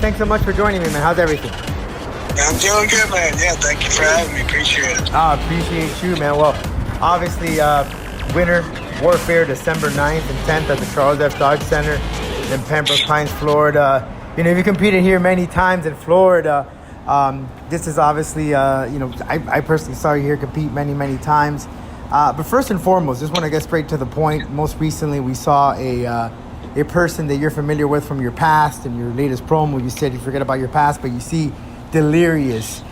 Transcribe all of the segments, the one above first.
thanks so much for joining me, man. How's everything? I'm doing good, man. Yeah, thank you for having me. Appreciate it. Appreciate you, man. Well, obviously, winter warfare December 9th and 10th at the Charles F. Dodge Center in Pembroke Pines, Florida. You competed here many times in Florida. This is obviously, I personally saw you here compete many, many times. But first and foremost, just want to get straight to the point. Most recently, we saw a person that you're familiar with from your past and your latest promo. You said you forget about your past, but you see Delirious.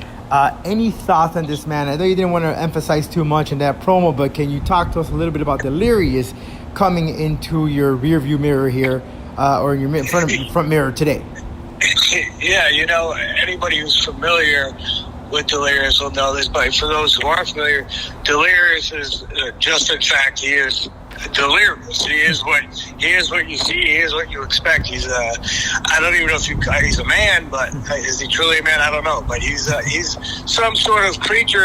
Any thoughts on this man? I know you didn't want to emphasize too much in that promo, but can you talk to us a little bit about Delirious coming into your rear view mirror here, or in your front mirror today? Yeah, anybody who's familiar with Delirious will know this, but for those who aren't familiar, Delirious is just, in fact, he is delirious. He is what you see. He is what you expect. He's I don't even know if he's a man, but is he truly a man? I don't know. But he's some sort of creature.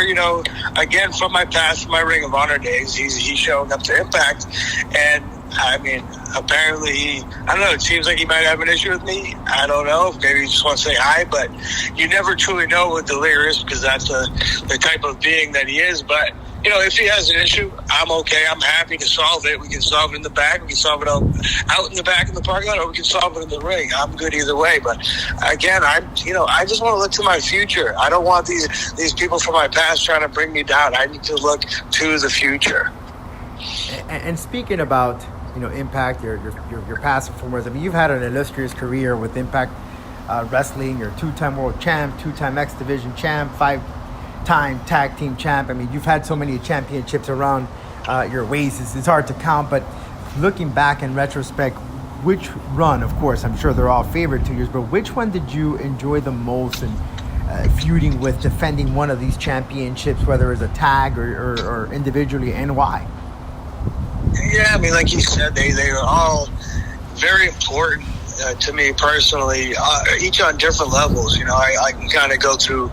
Again, from my past, my Ring of Honor days, he's showing up to Impact, and I mean, apparently, I don't know. It seems like he might have an issue with me. I don't know. Maybe he just wants to say hi, but you never truly know with Delirious because that's the type of being that he is. But if he has an issue, I'm okay. I'm happy to solve it. We can solve it in the back. We can solve it out in the back in the parking lot, or we can solve it in the ring. I'm good either way. But again, I just want to look to my future. I don't want these people from my past trying to bring me down. I need to look to the future. And speaking about Impact, your past performers. I mean, you've had an illustrious career with Impact Wrestling. You're a 2-time world champ, 2-time X Division champ, 5-time tag team champ. I mean, you've had so many championships around your waist. It's hard to count, but looking back in retrospect, which run, of course, I'm sure they're all favorite to yours, but which one did you enjoy the most in feuding with, defending one of these championships, whether it's a tag or individually, and why? Yeah, I mean, like you said, they are all very important to me personally, each on different levels. I can kind of go through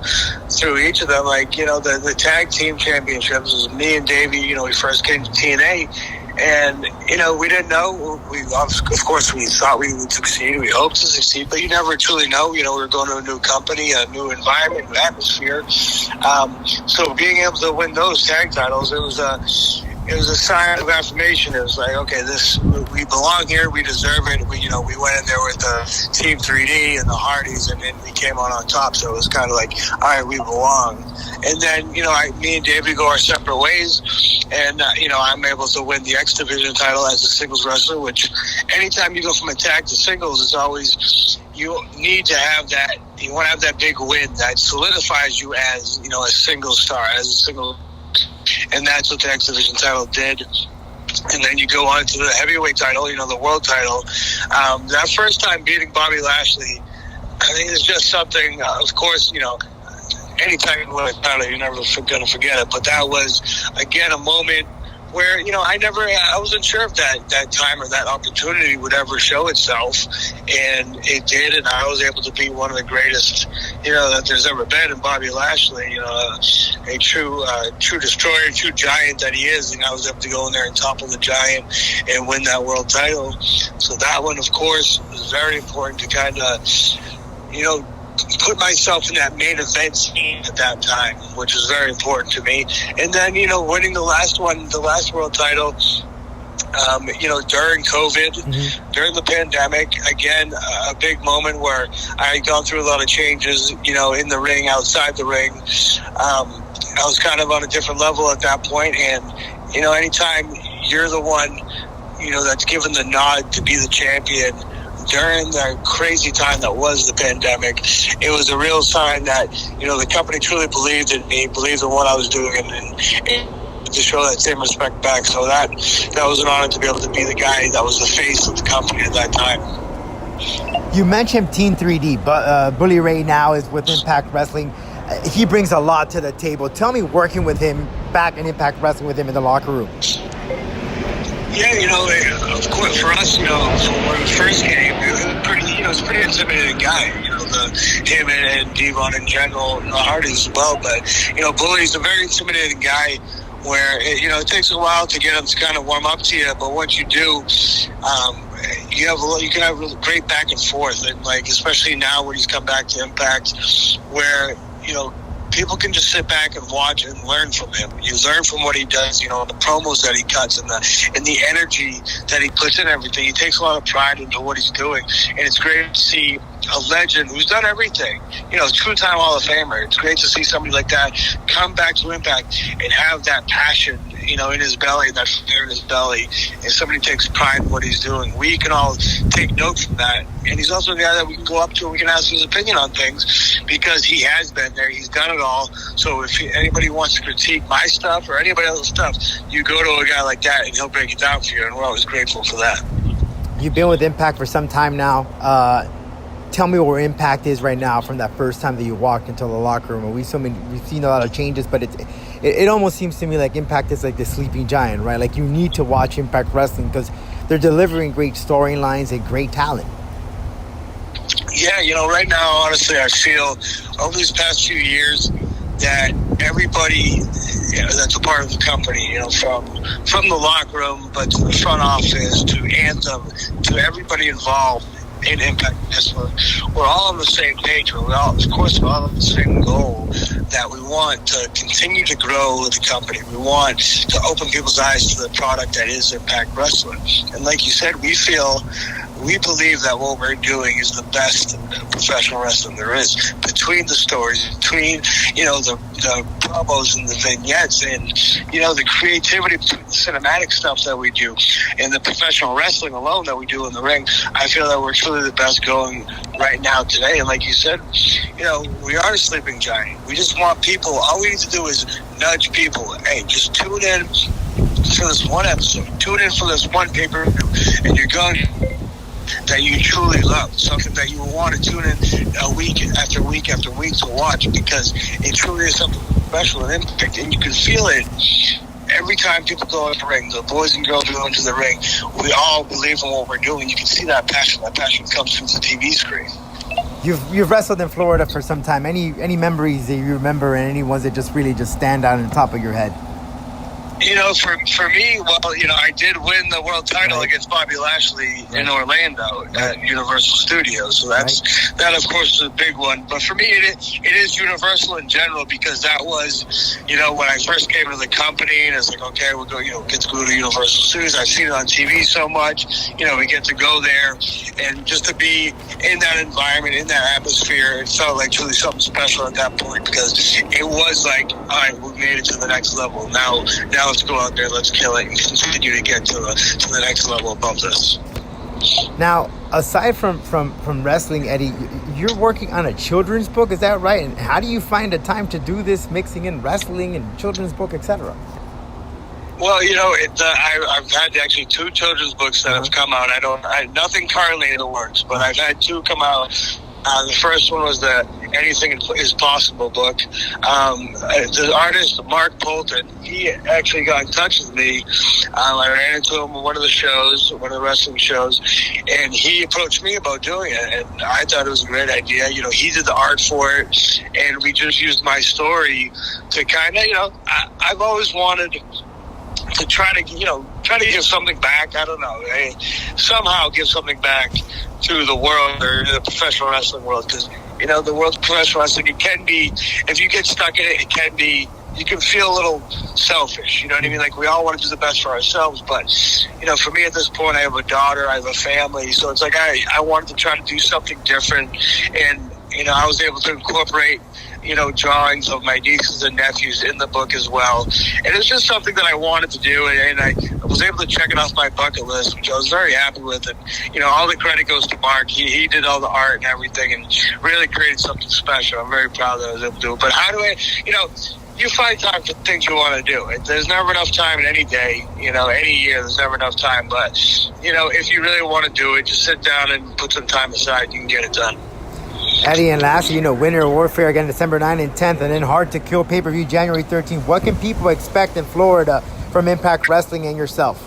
each of them. Like, the tag team championships was me and Davey, we first came to TNA, and, we didn't know. Of course, we thought we would succeed. We hoped to succeed, but you never truly know. We were going to a new company, a new environment, new atmosphere. So being able to win those tag titles, it was a sign of affirmation. It was like, okay, we belong here, we deserve it. We went in there with the Team 3D and the Hardys, and then we came on top. So it was kind of like, all right, we belong. And then, me and David go our separate ways, and I'm able to win the X Division title as a singles wrestler. Which, anytime you go from a tag to singles, it's always you need to have that. You want to have that big win that solidifies you as a single star, as a single. And that's what the X Division title did. And then you go on to the heavyweight title, the world title. That first time beating Bobby Lashley, I think it's just something, of course, anytime you win a title, you're never going to forget it. But that was, again, a moment where, I wasn't sure if that time or that opportunity would ever show itself. And it did, and I was able to be one of the greatest, that there's ever been in Bobby Lashley, a true destroyer, true giant that he is. And I was able to go in there and topple the giant and win that world title. So that one, of course, was very important to kind of, put myself in that main event scene at that time, which was very important to me. And then, winning the last world title, during COVID, during the pandemic, again, a big moment where I had gone through a lot of changes, in the ring, outside the ring. I was kind of on a different level at that point. And, anytime you're the one, that's given the nod to be the champion, during the crazy time that was the pandemic, it was a real sign that, the company truly believed in me, believed in what I was doing, and to show that same respect back. So that was an honor to be able to be the guy that was the face of the company at that time. You mentioned Team 3D, but Bully Ray now is with Impact Wrestling. He brings a lot to the table. Tell me, working with him back in Impact Wrestling with him in the locker room. Yeah, of course, for us, when we first came, it was a pretty intimidating guy, him and Devon in general, and the Hardys as well. But, Bully's a very intimidating guy where, it takes a while to get him to kind of warm up to you. But once you do, you can have a great back and forth, and like especially now when he's come back to Impact, where people can just sit back and watch and learn from him. You learn from what he does, the promos that he cuts and the energy that he puts in everything. He takes a lot of pride into what he's doing, and it's great to see a legend who's done everything, two-time Hall of Famer. It's great to see somebody like that come back to Impact and have that passion, in his belly, that fire in his belly, and somebody takes pride in what he's doing. We can all take note from that. And he's also a guy that we can go up to and we can ask his opinion on things because he has been there. He's done it all. So if anybody wants to critique my stuff or anybody else's stuff, you go to a guy like that and he'll break it down for you. And we're always grateful for that. You've been with Impact for some time now. Tell me where Impact is right now from that first time that you walked into the locker room. We've seen a lot of changes, but it almost seems to me like Impact is like the sleeping giant, right? Like you need to watch Impact Wrestling because they're delivering great storylines and great talent. Yeah, right now, honestly, I feel over these past few years that everybody that's a part of the company, from the locker room, but to the front office, to Anthem, to everybody involved in Impact Wrestling, we're all on the same page. We're all on the same goal, that we want to continue to grow the company. We want to open people's eyes to the product that is Impact Wrestling. And like you said, we believe that what we're doing is the best professional wrestling there is. Between the stories, between, the promos and the vignettes and, the creativity, the cinematic stuff that we do and the professional wrestling alone that we do in the ring, I feel that we're truly the best going right now today. And like you said, we are a sleeping giant. We just want people, all we need to do is nudge people. Hey, just tune in for this one episode. Tune in for this one pay-per-view and you're going that you truly love, something that you want to tune in a week after week after week to watch because it truly is something special and Impact, and you can feel it every time people go in the ring. The boys and girls go into the ring. We all believe in what we're doing. You can see that passion. That passion comes through the TV screen. You've wrestled in Florida for some time. Any memories that you remember, and any ones that just really stand out on the top of your head? For me, I did win the world title against Bobby Lashley in Orlando at Universal Studios. So that, of course, is a big one. But for me, it is Universal in general because that was, when I first came to the company and it's like, okay, we'll go, get to go to Universal Studios. I've seen it on TV so much. We get to go there and just to be in that environment, in that atmosphere, it felt like truly something special at that point because it was like, all right, we made it to the next level. Now let's go out there, let's kill it, and continue to get to the next level above this. Now, aside from wrestling, Eddie, you're working on a children's book, is that right? And how do you find the time to do this, mixing in wrestling and children's book, etc.? Well, I've had actually 2 children's books that have come out. Nothing currently in the works, but I've had 2 come out. The first one was the Anything is Possible book. The artist, Mark Polton, he actually got in touch with me. I ran into him at one of the wrestling shows, and he approached me about doing it, and I thought it was a great idea. He did the art for it, and we just used my story to kind of, I've always wanted to try to give something back. I don't know, somehow give something back to the world or the professional wrestling world, because the world of professional wrestling, it can be, if you get stuck in it, it can be, you can feel a little selfish, you know what I mean? Like, we all want to do the best for ourselves, but for me at this point, I have a daughter, I have a family, so it's like I wanted to try to do something different, and I was able to incorporate drawings of my nieces and nephews in the book as well. And it's just something that I wanted to do, and I was able to check it off my bucket list, which I was very happy with. And, all the credit goes to Mark. He did all the art and everything and really created something special. I'm very proud that I was able to do it. But how do I, you find time for things you want to do. There's never enough time in any day, any year, there's never enough time. But, if you really want to do it, just sit down and put some time aside, you can get it done. Eddie, and lastly, Winter Warfare again December 9th and 10th, and then Hard to Kill pay-per-view January 13th. What can people expect in Florida from Impact Wrestling and yourself?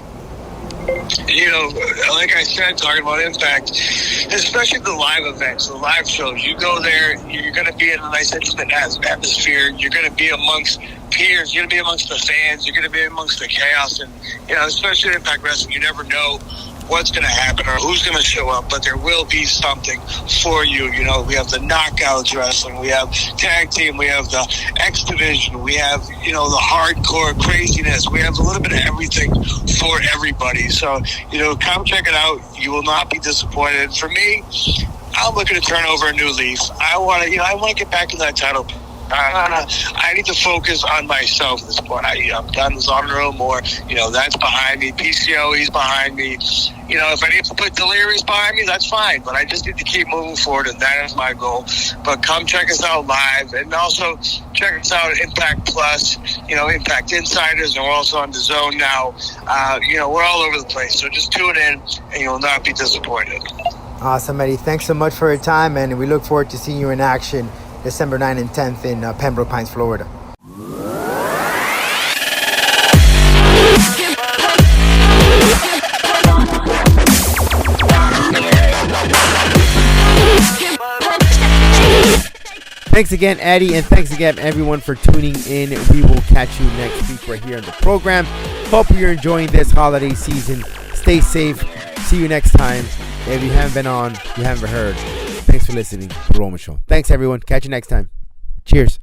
Like I said, talking about Impact, especially the live events, the live shows, you go there, you're going to be in a nice, intimate atmosphere. You're going to be amongst peers. You're going to be amongst the fans. You're going to be amongst the chaos. And, especially in Impact Wrestling, you never know what's going to happen or who's going to show up, but there will be something for you. You know, we have the knockouts wrestling, we have tag team, we have the X division, we have, you know, the hardcore craziness, we have a little bit of everything for everybody. So, you know, come check it out. You will not be disappointed. For me, I'm looking to turn over a new leaf. I want to get back in that title. I need to focus on myself at this point. I'm done with on room more. You know, that's behind me. PCO, he's behind me. You know, if I need to put Delirious behind me, that's fine. But I just need to keep moving forward, and that is my goal. But come check us out live, and also check us out at Impact Plus. You know, Impact Insiders, and we're also on the Zone now. You know, we're all over the place. So just tune in, and you'll not be disappointed. Awesome, Eddie. Thanks so much for your time, and we look forward to seeing you in action December 9th and 10th in Pembroke Pines, Florida. Thanks again, Eddie, and thanks again, everyone, for tuning in. We will catch you next week right here on the program. Hope you're enjoying this holiday season. Stay safe. See you next time. If you haven't been on, you haven't heard, thanks for listening to The Roman Show. Thanks, everyone. Catch you next time. Cheers.